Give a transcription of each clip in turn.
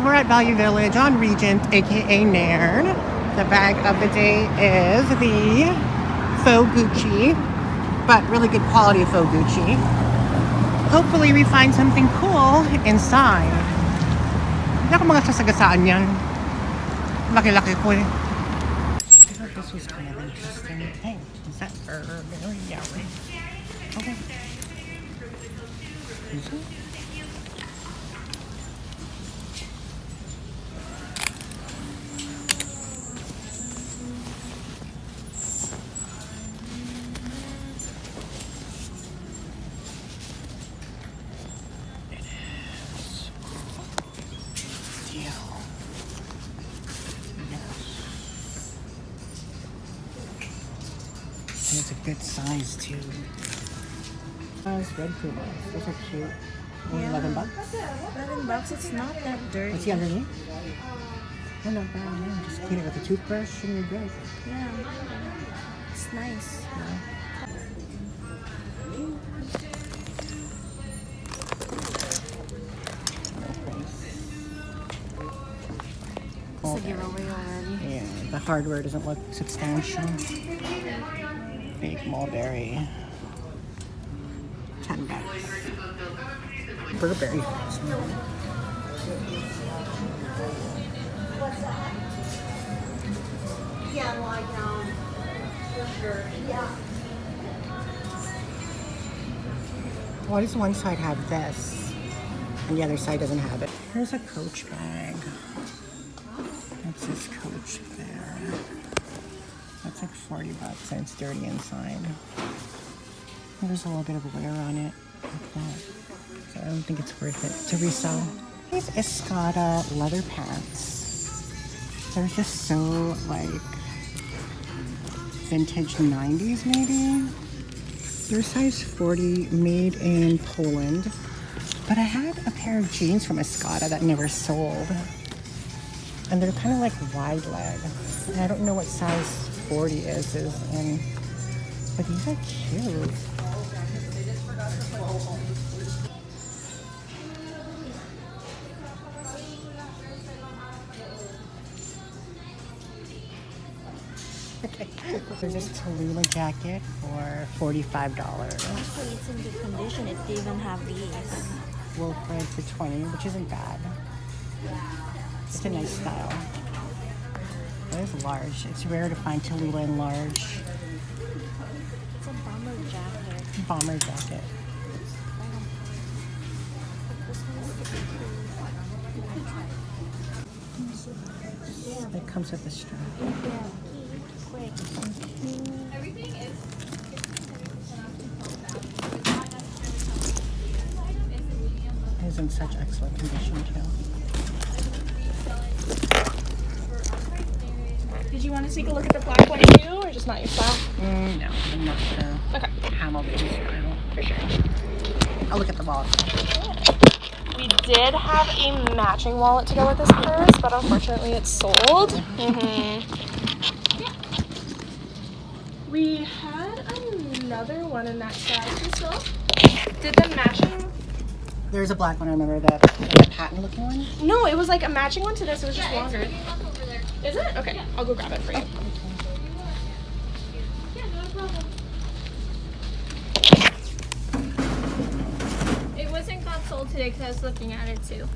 we're at Value Village on Regent, aka Nairn. The bag of the day is the faux Gucci, but really good quality faux Gucci. Hopefully we find something cool inside. Hindi ako mga sasagasaan yan. Laki-laki ko eh. I thought this was kind of interesting. Hey, is that Burberry? Yeah, right. Okay. Is it? And it's a good size too. Red Pumas. Those are cute. Yeah. $11. $11. It's not that dirty. What's the underneath? Oh, not bad. Yeah. Just clean it with a toothbrush and you're good. Yeah. It's nice. Yeah. It's a giveaway already. Yeah, the hardware doesn't look substantial. Fake mulberry. $10. Burberry. Yeah, like, for sure. Yeah. Why does one side have this and the other side doesn't have it? Here's a Coach bag. That's this Coach there. That's like $40 and it's dirty inside. There's a little bit of wear on it, like that. So I don't think it's worth it to resell. These Escada leather pants. They're just so like vintage 90s maybe. They're size 40, made in Poland. But I had a pair of jeans from Escada that never sold. And they're kind of like wide leg. And I don't know what size 40 is in. But these are cute. Okay. There's this Tallulah jacket for $45. Actually, it's in good condition. It didn't even have these. Wolf red for $20, which isn't bad. It's a nice style. It is large. It's rare to find Tallulah in large. It's a bomber jacket. Bomber jacket. It comes with a strap. It is in such excellent condition too. Did you want to take a look at the black one too, or just not your style? No, I'm not sure. Okay. Hamel baby style. For sure. I'll look at the wallet. We did have a matching wallet to go with this purse, but unfortunately it's sold. We had another one in that size as well. Did the matching? There's a black one, I remember that. The patent looking one? No, it was like a matching one to this. It was just longer. Is it? Okay, I'll go grab it for you. Yeah, no problem. It wasn't got sold today because I was looking at it too.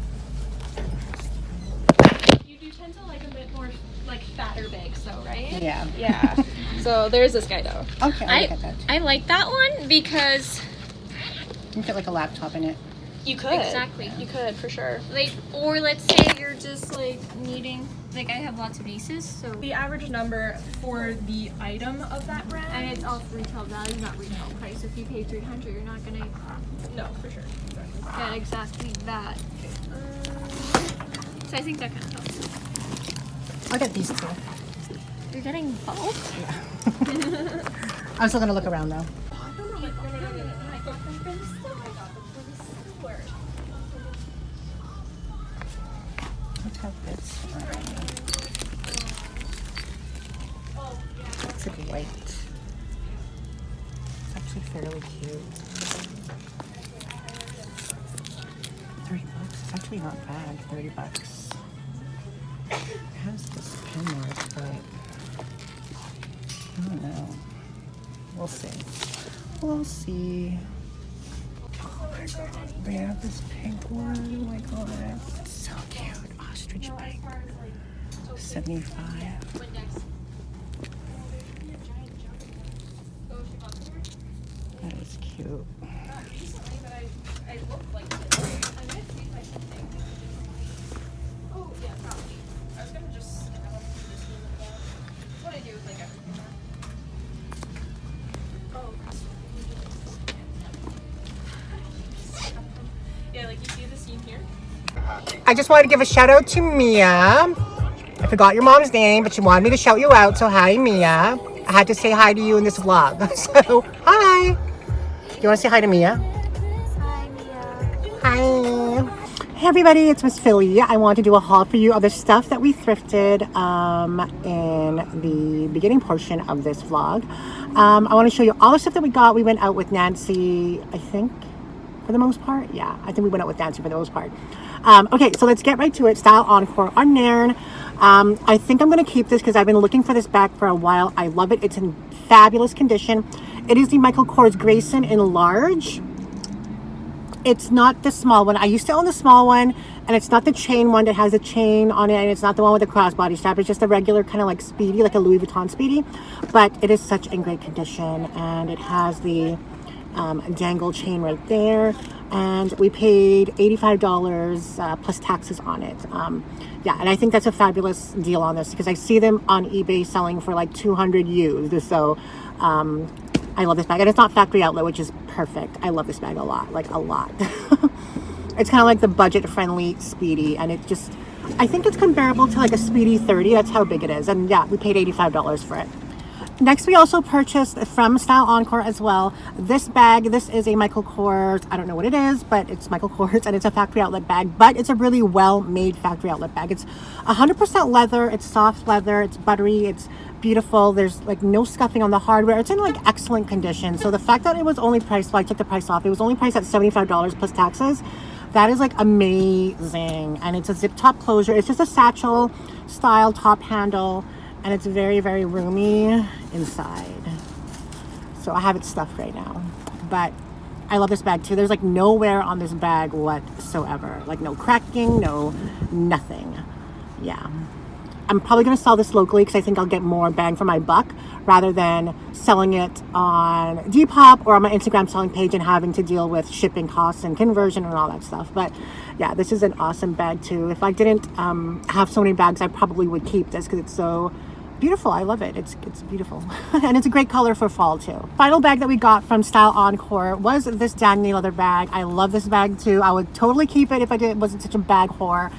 You do tend to like a bit more like fatter bags though, right? Yeah. Yeah. So there's this guy though. Okay, I'll look at that. I like that one because You can fit like a laptop in it. You could. Exactly. You could for sure. like, or let's say you're just like needing, like I have lots of nieces, so The average number for the item of that brand. and it's all retail value, not retail price. If you pay $300, you're not gonna No, for sure. get exactly that. So I think that kind of helps. I'll get these two. You're getting both? I'm still gonna look around though. Look how this one. It's like white. It's actually fairly cute. $30. It's actually not bad. $30. We'll see. We'll see. Oh my god. They have this pink one. Oh my god. It's so cute. Ostrich pink. 75. That is cute. Yeah, like you see the scene here? I just wanted to give a shout out to Mia. I forgot your mom's name, but she wanted me to shout you out. So hi, Mia. I had to say hi to you in this vlog. So hi. You want to say hi to Mia? Hi, Mia. Hi. Hey everybody, it's Miss Philly. I want to do a haul for you of the stuff that we thrifted in the beginning portion of this vlog. I want to show you all the stuff that we got. We went out with Nancy, I think, for the most part. Yeah, I think we went out with Nancy for the most part. Okay, so let's get right to it. Style Encore on Nairn. I think I'm going to keep this because I've been looking for this bag for a while. I love it. It's in fabulous condition. It is the Michael Kors Grayson in large. It's not the small one. I used to own the small one, and it's not the chain one that has a chain on it, and it's not the one with the crossbody strap. It's just a regular kind of like Speedy, like a Louis Vuitton Speedy, but it is such in great condition, and it has the dangle chain right there, and we paid $85 plus taxes on it. Yeah, and I think that's a fabulous deal on this because I see them on eBay selling for like 200 used. So I love this bag, and it's not factory outlet, which is perfect. I love this bag a lot, like a lot. It's kind of like the budget friendly Speedy, and it just, I think it's comparable to like a Speedy 30. That's how big it is. And yeah, we paid $85 for it. Next, we also purchased from Style Encore as well this bag. This is a Michael Kors. I don't know what it is, but it's Michael Kors, and it's a factory outlet bag, but it's a really well-made factory outlet bag. It's 100% leather. It's soft leather. It's buttery. It's beautiful. There's like no scuffing on the hardware. It's in like excellent condition. So the fact that it was only priced, well, I took the price off. It was only priced at $75 plus taxes. That is like amazing. And it's a zip top closure. It's just a satchel style top handle. And it's very, very roomy inside. So I have it stuffed right now. But I love this bag too. There's like no wear on this bag whatsoever. Like no cracking, no nothing. Yeah. I'm probably going to sell this locally because I think I'll get more bang for my buck rather than selling it on Depop or on my Instagram selling page and having to deal with shipping costs and conversion and all that stuff. But yeah, this is an awesome bag too. If I didn't have so many bags, I probably would keep this because it's so beautiful. I love it. It's beautiful. And it's a great color for fall too. Final bag that we got from Style Encore was this Danny leather bag. I love this bag too. I would totally keep it if I wasn't such a bag whore.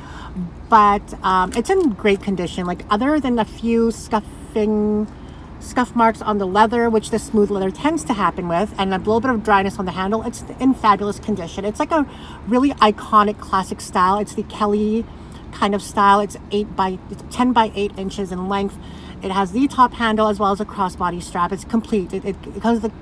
But it's in great condition. Like other than a few scuff marks on the leather, which the smooth leather tends to happen with, and a little bit of dryness on the handle, it's in fabulous condition. It's like a really iconic classic style. It's the Kelly kind of style. It's 10 by 8 inches in length. It has the top handle as well as a crossbody strap. It's complete. It comes with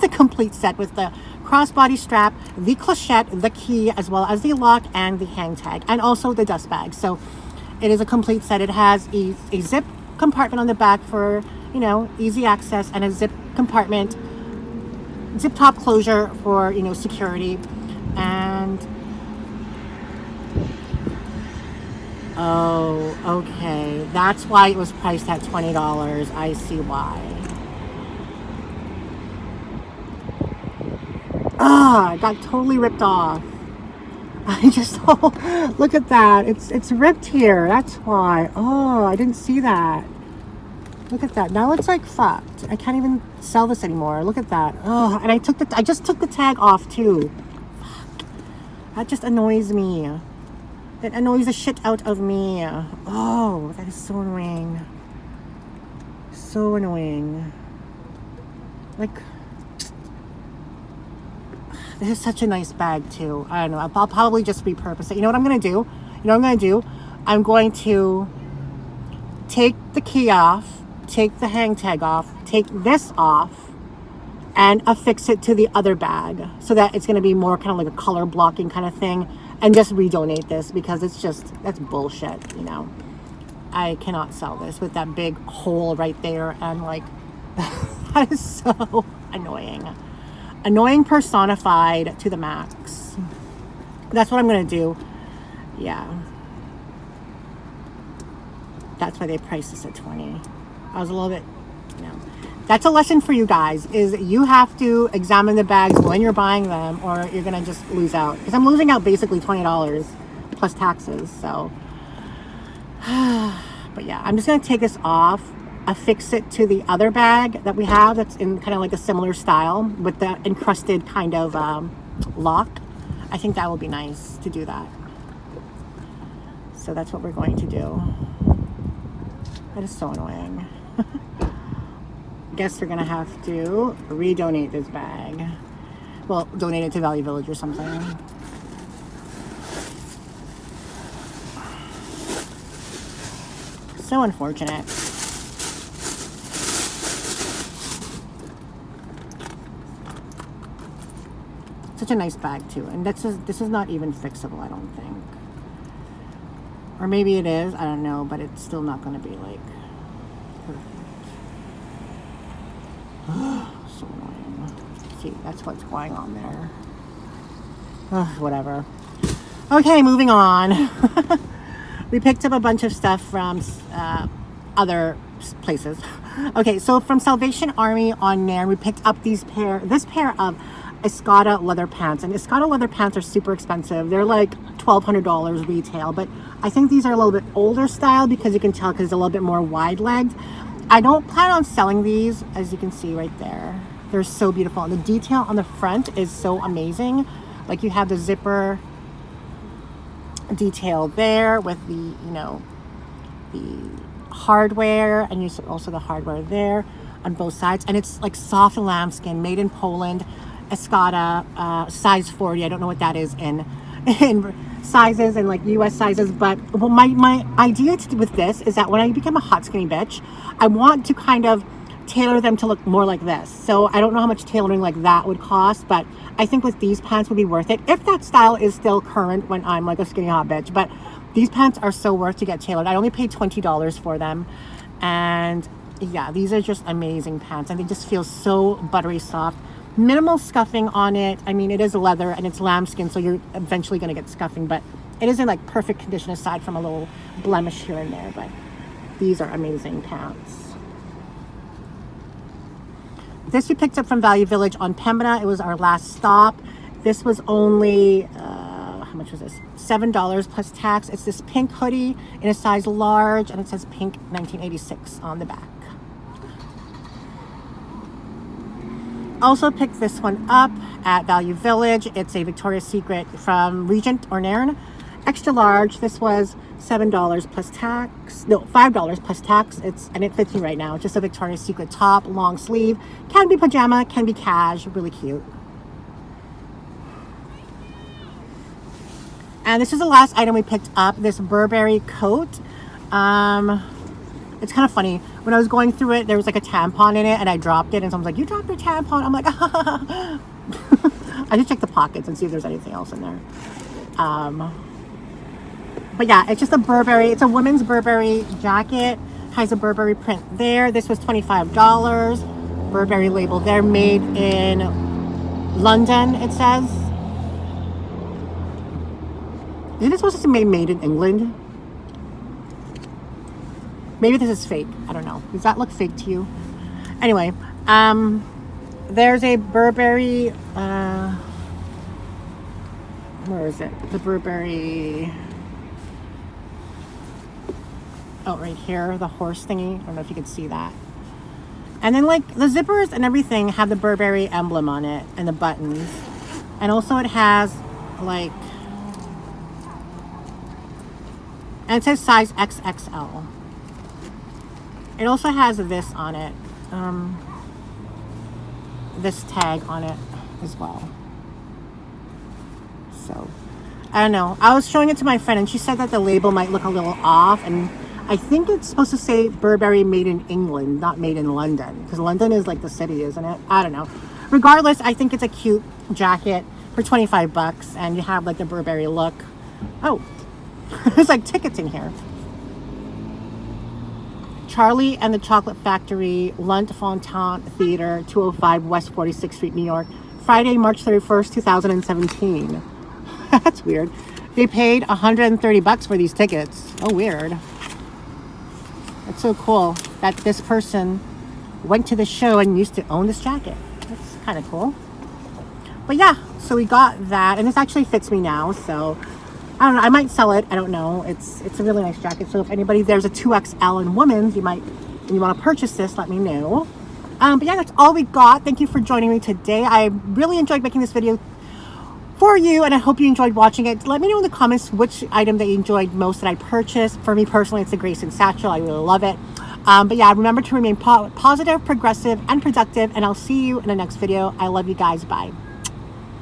a complete set with the crossbody strap, the clochette, the key, as well as the lock and the hang tag, and also the dust bag. So it is a complete set. It has a zip compartment on the back for, you know, easy access, and a zip compartment, zip top closure for, you know, security. And oh, okay, that's why it was priced at $20. I see why. I got totally ripped off. I just, oh, look at that. It's ripped here. That's why. Oh, I didn't see that. Look at that. Now it's like fucked. I can't even sell this anymore. Look at that. Oh, and I just took the tag off too. Fuck. That just annoys me. It annoys the shit out of me. Oh, that is so annoying. So annoying. Like, this is such a nice bag too. I don't know. I'll probably just repurpose it. You know what I'm going to do? You know what I'm going to do? I'm going to take the key off, take the hang tag off, take this off, and affix it to the other bag so that it's going to be more kind of like a color blocking kind of thing, and just redonate this because it's just, that's bullshit, you know. I cannot sell this with that big hole right there and like That is so annoying. Annoying personified to the max. That's what I'm going to do. Yeah. That's why they priced this at 20. I was a little bit, you know. That's a lesson for you guys, is you have to examine the bags when you're buying them, or you're going to just lose out. Because I'm losing out basically $20 plus taxes, so. But yeah, I'm just going to take this off, affix it to the other bag that we have that's in kind of like a similar style with the encrusted kind of lock. I think that will be nice to do that. So that's what we're going to do. That is so annoying. Guess we're gonna have to redonate this bag. Well, donate it to Value Village or something. So unfortunate. Such a nice bag too, and this is not even fixable, I don't think. Or maybe it is, I don't know, but it's still not going to be like perfect. So annoying. See, that's what's going on there. Whatever. Okay, moving on. We picked up a bunch of stuff from other places. Okay, so from Salvation Army on Nairn, we picked up this pair of Escada leather pants, and Escada leather pants are super expensive. They're like $1,200 retail, but I think these are a little bit older style because you can tell because it's a little bit more wide legged. I don't plan on selling these, as you can see right there. They're so beautiful, and the detail on the front is so amazing. Like you have the zipper detail there with the, you know, the hardware, and you also the hardware there on both sides, and it's like soft lambskin, made in Poland. Escada, size 40. I don't know what that is in sizes and like US sizes, but well, my idea with this is that when I become a hot skinny bitch, I want to kind of tailor them to look more like this. So I don't know how much tailoring like that would cost, but I think with these pants would be worth it if that style is still current when I'm like a skinny hot bitch. But these pants are so worth to get tailored. I only paid $20 for them, and yeah, these are just amazing pants, and they just feel so buttery soft. Minimal scuffing on it. I mean, it is leather and it's lambskin, so you're eventually going to get scuffing, but it is in like perfect condition aside from a little blemish here and there. But these are amazing pants. This we picked up from Value Village on Pembina. It was our last stop. This was only how much was this? $7 plus tax. It's this pink hoodie in a size large, and it says pink 1986 on the back. Also picked this one up at Value Village. It's a Victoria's Secret from Regent or Nairn. Extra large. This was $7 plus tax. No, $5 plus tax. And it fits me right now. Just a Victoria's Secret top, long sleeve. Can be pajama, can be cash. Really cute. And this is the last item we picked up. This Burberry coat. It's kind of funny. When I was going through it, there was like a tampon in it, and I dropped it, and someone's like, "You dropped your tampon." I'm like, I just check the pockets and see if there's anything else in there. But yeah, it's just a Burberry. It's a women's Burberry jacket. Has a Burberry print there. This was $25. Burberry label there, made in London, it says. Isn't it supposed to be made in England? Maybe this is fake. I don't know. Does that look fake to you? Anyway, there's a Burberry, where is it? The Burberry, oh, right here, the horse thingy. I don't know if you can see that. And then like the zippers and everything have the Burberry emblem on it and the buttons. And also it has like, and it says size XXL. It also has this on it, this tag on it as well. So, I don't know. I was showing it to my friend, and she said that the label might look a little off, and I think it's supposed to say Burberry made in England, not made in London, because London is like the city, isn't it? I don't know. Regardless, I think it's a cute jacket for $25, and you have like the Burberry look. Oh, there's like tickets in here. Charlie and the Chocolate Factory, L'Enfant Theater, 205 West 46th Street, New York. Friday, March 31st, 2017. That's weird. They paid $130 for these tickets. Oh, weird. That's so cool that this person went to the show and used to own this jacket. That's kind of cool. But yeah, so we got that, and this actually fits me now, so I don't know, I might sell it. I don't know. It's a really nice jacket. So if anybody, there's a 2XL in women's, you want to purchase this, let me know. But yeah, that's all we got. Thank you for joining me today. I really enjoyed making this video for you, and I hope you enjoyed watching it. Let me know in the comments which item that you enjoyed most that I purchased. For me personally, it's the Grayson satchel. I really love it. But yeah, remember to remain positive, progressive, and productive, and I'll see you in the next video. I love you guys. Bye.